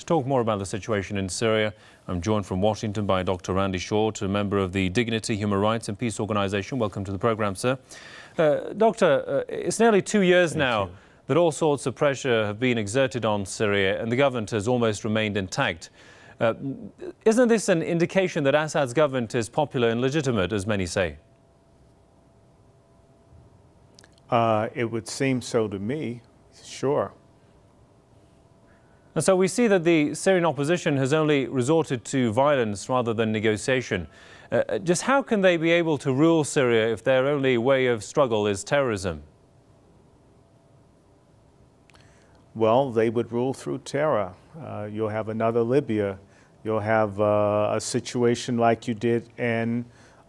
To talk more about the situation in Syria, I'm joined from Washington by Dr. Randy Short, a member of the Dignity, Human Rights and Peace Organization. Welcome to the program, sir. Doctor, it's nearly 2 years now that all sorts of pressure have been exerted on Syria and the government has almost remained intact. Isn't this an indication that Assad's government is popular and legitimate, as many say? It would seem so to me, sure. And so we see that the Syrian opposition has only resorted to violence rather than negotiation. Just how can they be able to rule Syria if their only way of struggle is terrorism? Well, they would rule through terror. You'll have another Libya. You'll have a situation like you did in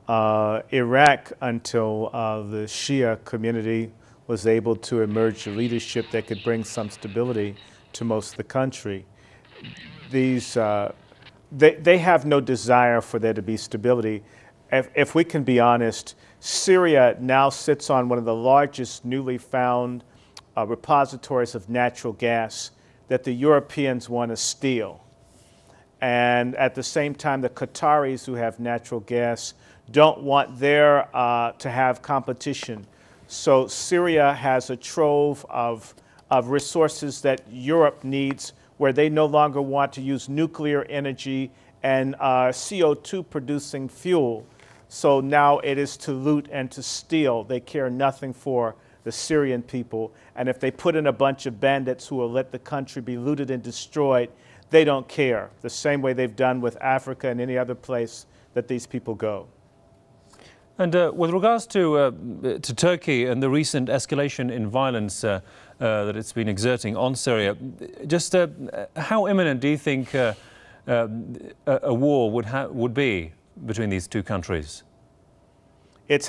Iraq until the Shia community was able to emerge a leadership that could bring some stability to most of the country. They have no desire for there to be stability. If we can be honest, Syria now sits on one of the largest newly found repositories of natural gas that the Europeans want to steal. And at the same time, the Qataris, who have natural gas, don't want there to have competition. So Syria has a trove of resources that Europe needs, where they no longer want to use nuclear energy and CO2 producing fuel. So now it is to loot and to steal. They care nothing for the Syrian people. And if they put in a bunch of bandits who will let the country be looted and destroyed, they don't care, the same way they've done with Africa and any other place that these people go. And with regards to Turkey and the recent escalation in violence that it's been exerting on Syria, just how imminent do you think a war would be between these two countries? It's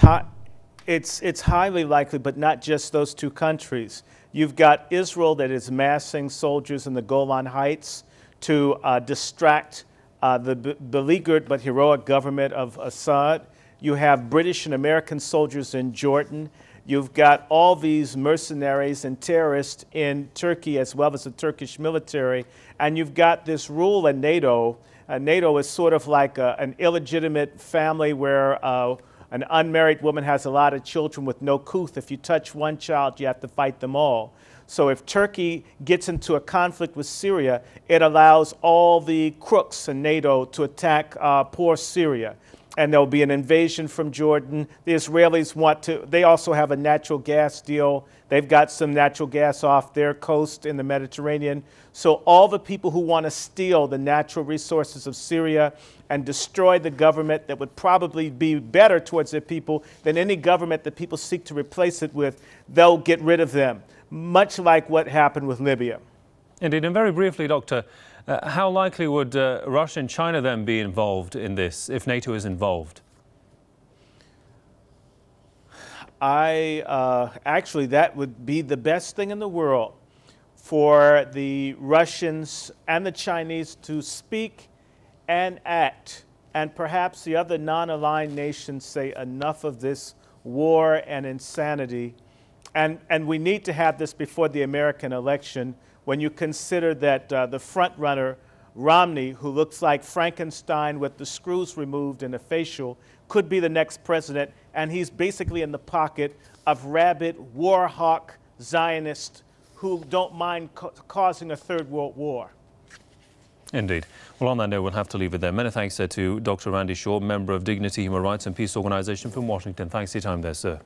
highly likely, but not just those two countries. You've got Israel that is massing soldiers in the Golan Heights to distract the beleaguered but heroic government of Assad. You have British and American soldiers in Jordan. You've got all these mercenaries and terrorists in Turkey, as well as the Turkish military. And you've got this rule in NATO. NATO is sort of like an illegitimate family where an unmarried woman has a lot of children with no couth. If you touch one child, you have to fight them all. So if Turkey gets into a conflict with Syria, it allows all the crooks in NATO to attack poor Syria. And there'll be an invasion from Jordan. The Israelis they also have a natural gas deal. They've got some natural gas off their coast in the Mediterranean. So all the people who want to steal the natural resources of Syria and destroy the government that would probably be better towards their people than any government that people seek to replace it with, they'll get rid of them, much like what happened with Libya. Indeed, and very briefly, Doctor, how likely would Russia and China then be involved in this, if NATO is involved? Actually, that would be the best thing in the world for the Russians and the Chinese to speak and act, and perhaps the other non-aligned nations say enough of this war and insanity. And we need to have this before the American election, when you consider that the front runner, Romney, who looks like Frankenstein with the screws removed and a facial, could be the next president, and he's basically in the pocket of rabid, war hawk Zionists who don't mind causing a third world war. Indeed. Well, on that note, we'll have to leave it there. Many thanks to Dr. Randy Short, member of Dignity, Human Rights and Peace Organization from Washington. Thanks for your time there, sir.